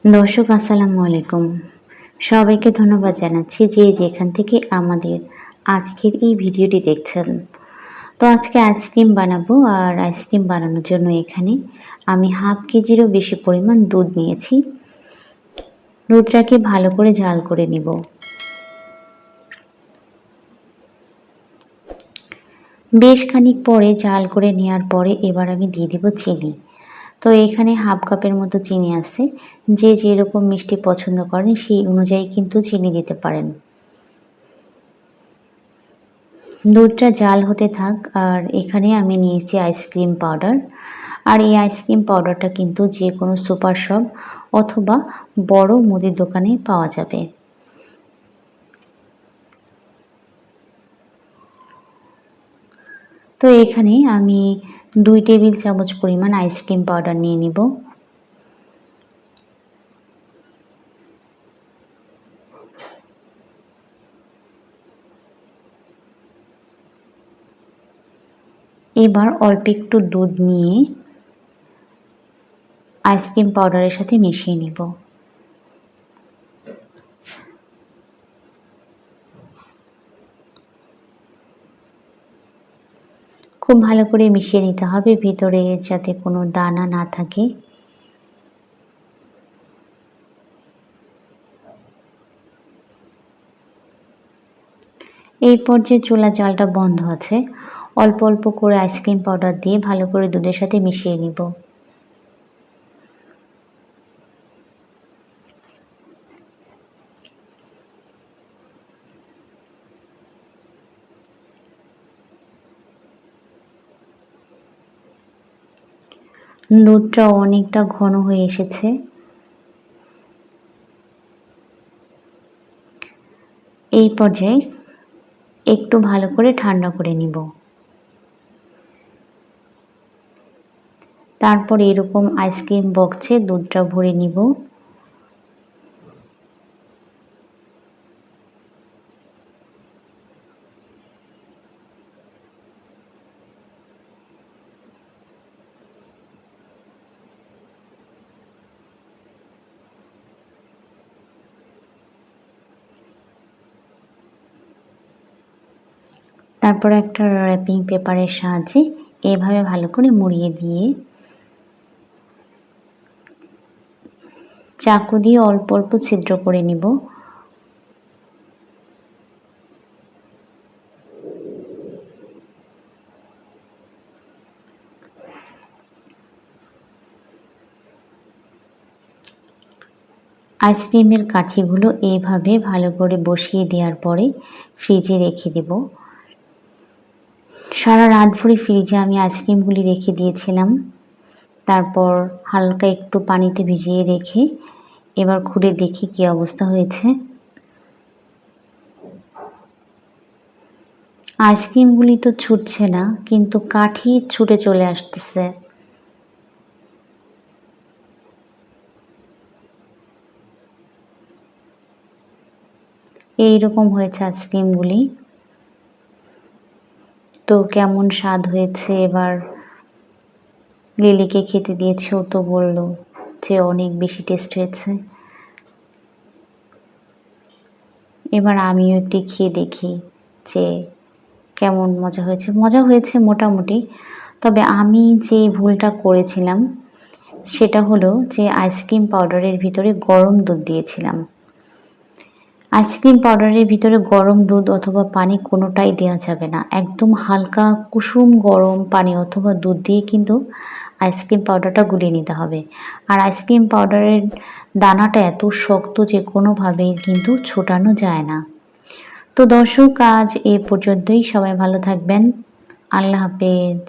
দর্শক আসসালামু আলাইকুম। সবাইকে ধন্যবাদ জানাচ্ছি যে যেখান থেকে আমাদের আজকের এই ভিডিওটি দেখছেন। তো আজকে আইসক্রিম বানাবো, আর আইসক্রিম বানানোর জন্য এখানে আমি হাফ কেজিরও বেশি পরিমাণ দুধ নিয়েছি। দুধটাকে ভালো করে জাল করে নিব। বেশ খানিক পরে জাল করে নেওয়ার পরে এবার আমি দিয়ে দিব চিনি। তো এখানে হাফ কাপের মতো চিনি আছে। যে যেরকম মিষ্টি পছন্দ করেন সেই অনুযায়ী কিন্তু চিনি দিতে পারেন। দুধটা জাল হতে থাক, আর এখানে আমি নিয়েছি আইসক্রিম পাউডার। আর এই আইসক্রিম পাউডারটা কিন্তু যে কোনো সুপার শপ অথবা বড় মুদির দোকানে পাওয়া যাবে। তো এখানে আমি 2 টেবিল চামচ পরিমাণ আইসক্রিম পাউডার নিয়ে নিব। এবার অল্প একটু দুধ নিয়ে আইসক্রিম পাউডারের সাথে মিশিয়ে নিব। খুব ভালো করে মিশিয়ে নিতে হবে, ভিতরে যাতে কোনো দানা না থাকে। এই পর্যায়ে চুলা জালটা বন্ধ আছে। অল্প অল্প করে আইসক্রিম পাউডার দিয়ে ভালো করে দুধের সাথে মিশিয়ে নিব। দুধটা অনেকটা ঘন হয়ে এসেছে। এই পর্যায়ে একটু ভালো করে ঠান্ডা করে নিব। তারপর এরকম আইসক্রিম বক্সে দুধটা ভরে নিব। তারপর একটা র্যাপিং পেপারের সাহায্যে এভাবে ভালো করে মুড়িয়ে দিয়ে চাকু দিয়ে অল্প অল্প ছিদ্র করে নিব। আইসক্রিমের কাঠিগুলো এইভাবে ভালো করে বসিয়ে দেওয়ার পরে ফ্রিজে রেখে দেব। সারা রাত ভরে ফ্রিজে আমি আইসক্রিমগুলি রেখে দিয়েছিলাম। তারপর হালকা একটু পানিতে ভিজিয়ে রেখে এবার খুলে দেখি কী অবস্থা হয়েছে। আইসক্রিমগুলি তো ছুটছে না, কিন্তু কাঠি ছুটে চলে আসতেছে। এইরকম হয়েছে আইসক্রিমগুলি। তো কেমন স্বাদ হয়েছে এবার লিলিকে খেতে দিয়েছি, ও তো বললো যে অনেক বেশি টেস্ট হয়েছে। এবার আমিও একটু খেয়ে দেখি যে কেমন মজা হয়েছে। মজা হয়েছে মোটামুটি। তবে আমি যে ভুলটা করেছিলাম সেটা হলো যে আইসক্রিম পাউডারের ভিতরে গরম দুধ দিয়েছিলাম। আইসক্রিম পাউডারের ভিতরে গরম দুধ অথবা পানি কোনোটাই দেওয়া যাবে না। একদম হালকা কুসুম গরম পানি অথবা দুধ দিয়ে কিন্তু আইসক্রিম পাউডারটা গুলিয়ে নিতে হবে। আর আইসক্রিম পাউডারের দানাটা এত শক্ত যে কোনোভাবেই কিন্তু ছোটানো যায় না। তো দর্শক, আজ এ পর্যন্তই। সবাই ভালো থাকবেন। আল্লাহ হাফেজ।